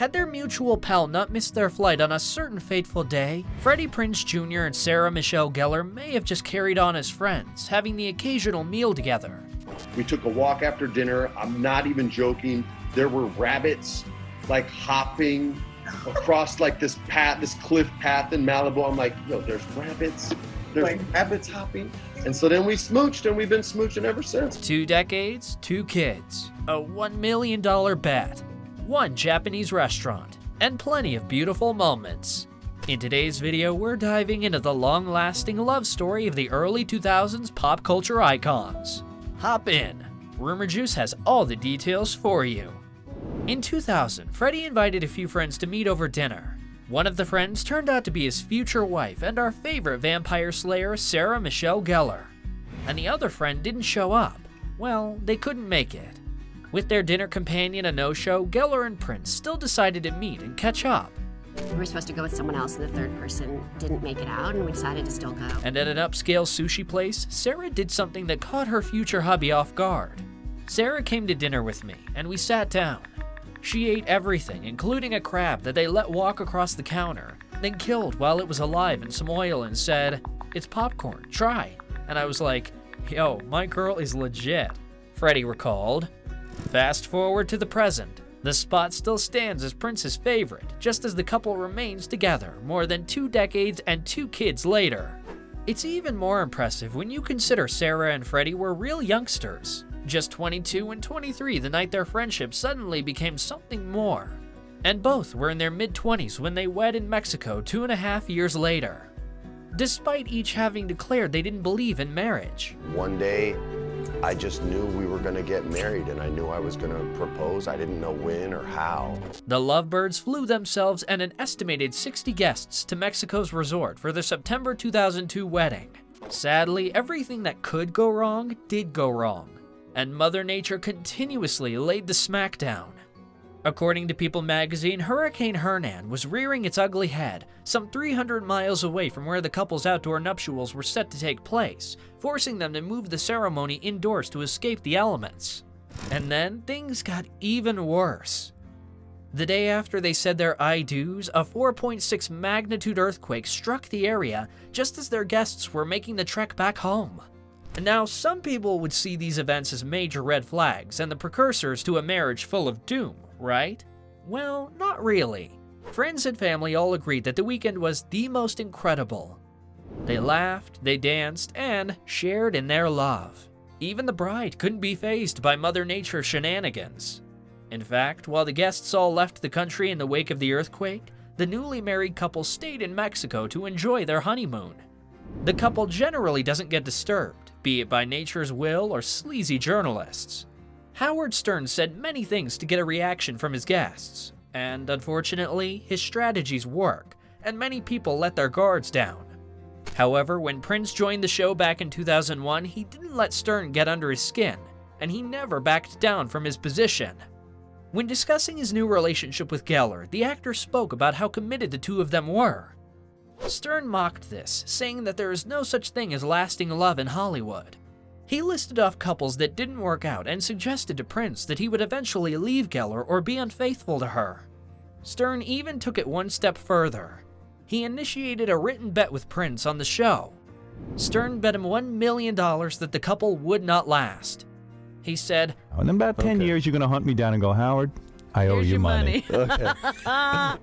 Had their mutual pal not missed their flight on a certain fateful day, Freddie Prinze Jr. and Sarah Michelle Gellar may have just carried on as friends, having the occasional meal together. We took a walk after dinner. I'm not even joking. There were rabbits like hopping across like this cliff path in Malibu. I'm like, yo, there's rabbits. There's like rabbits hopping. And so then we smooched, and we've been smooching ever since. 2 decades, 2 kids, a $1 million bet, 1 Japanese restaurant, and plenty of beautiful moments. In today's video, we're diving into the long-lasting love story of the early 2000s pop culture icons. Hop in. Rumour Juice has all the details for you. In 2000, Freddie invited a few friends to meet over dinner. One of the friends turned out to be his future wife and our favorite vampire slayer, Sarah Michelle Gellar. And the other friend didn't show up. Well, they couldn't make it. With their dinner companion a no-show, Gellar and Prinze still decided to meet and catch up. We were supposed to go with someone else, and the third person didn't make it out, and we decided to still go. And at an upscale sushi place, Sarah did something that caught her future hubby off guard. Sarah came to dinner with me, and we sat down. She ate everything, including a crab that they let walk across the counter, then killed while it was alive in some oil and said, "It's popcorn, try." And I was like, yo, my girl is legit, Freddie recalled. Fast forward to the present. The spot still stands as Prince's favorite, just as the couple remains together more than 2 decades and 2 kids later. It's even more impressive when you consider Sarah and Freddie were real youngsters, just 22 and 23 the night their friendship suddenly became something more. And both were in their mid-20s when they wed in Mexico 2.5 years later, despite each having declared they didn't believe in marriage. One day, I just knew we were gonna get married, and I knew I was gonna propose. I didn't know when or how. The lovebirds flew themselves and an estimated 60 guests to Mexico's resort for their September 2002 wedding. Sadly, everything that could go wrong did go wrong, and Mother Nature continuously laid the smackdown. According to People magazine, Hurricane Hernan was rearing its ugly head some 300 miles away from where the couple's outdoor nuptials were set to take place, forcing them to move the ceremony indoors to escape the elements. And then things got even worse. The day after they said their I do's, a 4.6 magnitude earthquake struck the area just as their guests were making the trek back home. And now, some people would see these events as major red flags and the precursors to a marriage full of doom, right? Well, not really. Friends and family all agreed that the weekend was the most incredible. They laughed, they danced, and shared in their love. Even the bride couldn't be fazed by Mother Nature's shenanigans. In fact, while the guests all left the country in the wake of the earthquake, the newly married couple stayed in Mexico to enjoy their honeymoon. The couple generally doesn't get disturbed, be it by nature's will or sleazy journalists. Howard Stern said many things to get a reaction from his guests, and unfortunately, his strategies work, and many people let their guards down. However, when Prinze joined the show back in 2001, he didn't let Stern get under his skin, and he never backed down from his position. When discussing his new relationship with Gellar, the actor spoke about how committed the two of them were. Stern mocked this, saying that there is no such thing as lasting love in Hollywood. He listed off couples that didn't work out and suggested to Prinze that he would eventually leave Gellar or be unfaithful to her. Stern even took it one step further. He initiated a written bet with Prinze on the show. Stern bet him $1 million that the couple would not last. He said, "In about 10 years, you're going to hunt me down and go, Howard, I owe you money." Okay.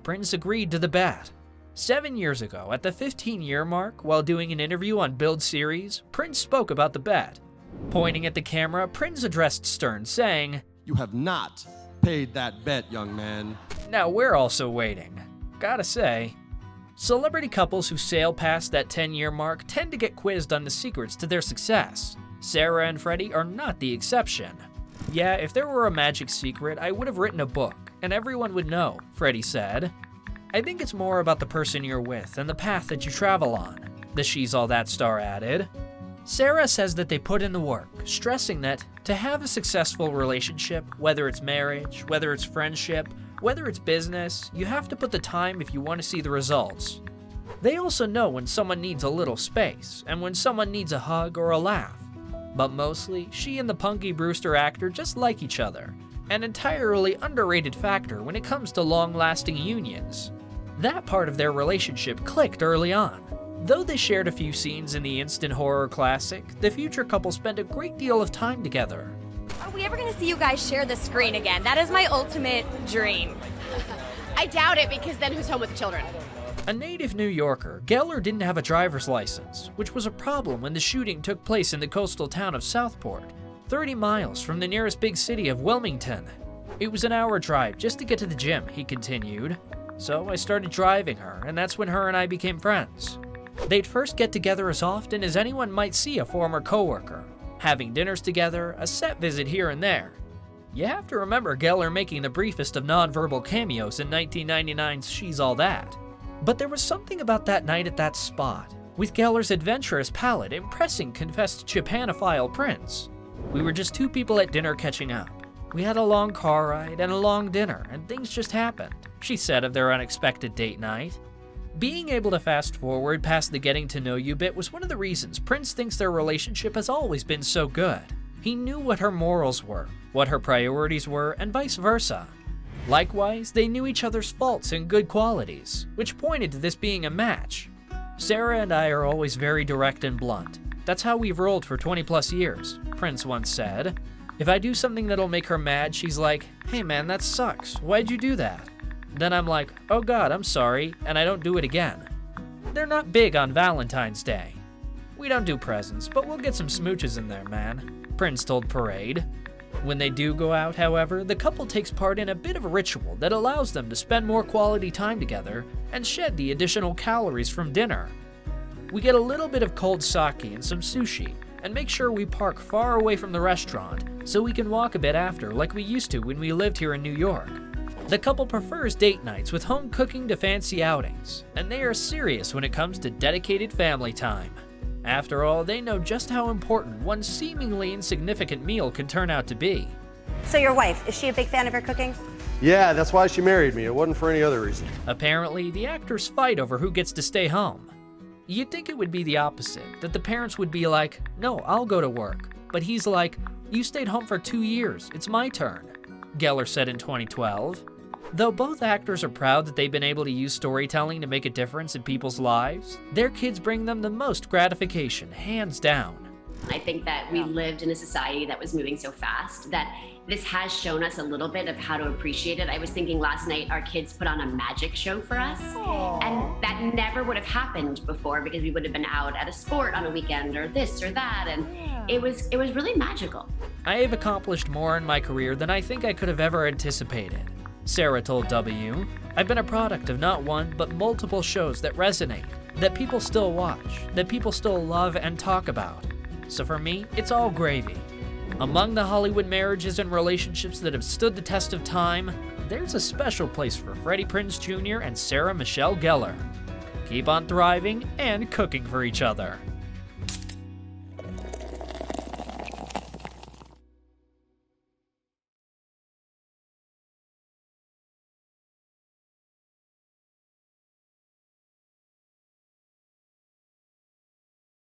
Prinze agreed to the bet. 7 years ago, at the 15-year mark, while doing an interview on Build Series, Prinze spoke about the bet. Pointing at the camera, Prinze addressed Stern, saying, "You have not paid that bet, young man." Now we're also waiting. Gotta say, celebrity couples who sail past that 10-year mark tend to get quizzed on the secrets to their success. Sarah and Freddie are not the exception. "Yeah, if there were a magic secret, I would have written a book, and everyone would know," Freddie said. "I think it's more about the person you're with and the path that you travel on," the She's All That star added. Sarah says that they put in the work, stressing that to have a successful relationship, whether it's marriage, whether it's friendship, whether it's business, you have to put the time if you want to see the results. They also know when someone needs a little space and when someone needs a hug or a laugh. But mostly, she and the Punky Brewster actor just like each other, an entirely underrated factor when it comes to long-lasting unions. That part of their relationship clicked early on. Though they shared a few scenes in the instant horror classic, the future couple spent a great deal of time together. Are we ever gonna see you guys share the screen again? That is my ultimate dream. I doubt it, because then who's home with the children? A native New Yorker, Gellar didn't have a driver's license, which was a problem when the shooting took place in the coastal town of Southport, 30 miles from the nearest big city of Wilmington. It was an hour drive just to get to the gym, he continued. So I started driving her, and that's when her and I became friends. They'd first get together as often as anyone might see a former coworker, having dinners together, a set visit here and there. You have to remember Gellar making the briefest of non-verbal cameos in 1999's She's All That. But there was something about that night at that spot, with Gellar's adventurous palate impressing confessed Japanophile Prinze. We were just two people at dinner catching up. We had a long car ride and a long dinner, and things just happened, she said of their unexpected date night. Being able to fast forward past the getting to know you bit was one of the reasons Prinze thinks their relationship has always been so good. He knew what her morals were, what her priorities were, and vice versa. Likewise, they knew each other's faults and good qualities, which pointed to this being a match. Sarah and I are always very direct and blunt. That's how we've rolled for 20 plus years, Prinze once said. If I do something that'll make her mad, she's like, "Hey man, that sucks. Why'd you do that?" Then I'm like, "Oh God, I'm sorry," and I don't do it again. They're not big on Valentine's Day. "We don't do presents, but we'll get some smooches in there, man," Prinze told Parade. When they do go out, however, the couple takes part in a bit of a ritual that allows them to spend more quality time together and shed the additional calories from dinner. We get a little bit of cold sake and some sushi, and make sure we park far away from the restaurant so we can walk a bit after like we used to when we lived here in New York. The couple prefers date nights with home cooking to fancy outings, and they are serious when it comes to dedicated family time. After all, they know just how important one seemingly insignificant meal can turn out to be. So your wife, is she a big fan of your cooking? Yeah, that's why she married me. It wasn't for any other reason. Apparently, the actors fight over who gets to stay home. You'd think it would be the opposite, that the parents would be like, "No, I'll go to work." But he's like, "You stayed home for 2 years, it's my turn," Gellar said in 2012. Though both actors are proud that they've been able to use storytelling to make a difference in people's lives, their kids bring them the most gratification, hands down. I think that we lived in a society that was moving so fast that this has shown us a little bit of how to appreciate it. I was thinking last night our kids put on a magic show for us. Aww. And that never would have happened before because we would have been out at a sport on a weekend or this or that, and it was really magical. I have accomplished more in my career than I think I could have ever anticipated, Sarah told W. I've been a product of not one, but multiple shows that resonate, that people still watch, that people still love and talk about. So for me, it's all gravy. Among the Hollywood marriages and relationships that have stood the test of time, there's a special place for Freddie Prinze Jr. and Sarah Michelle Gellar. Keep on thriving and cooking for each other.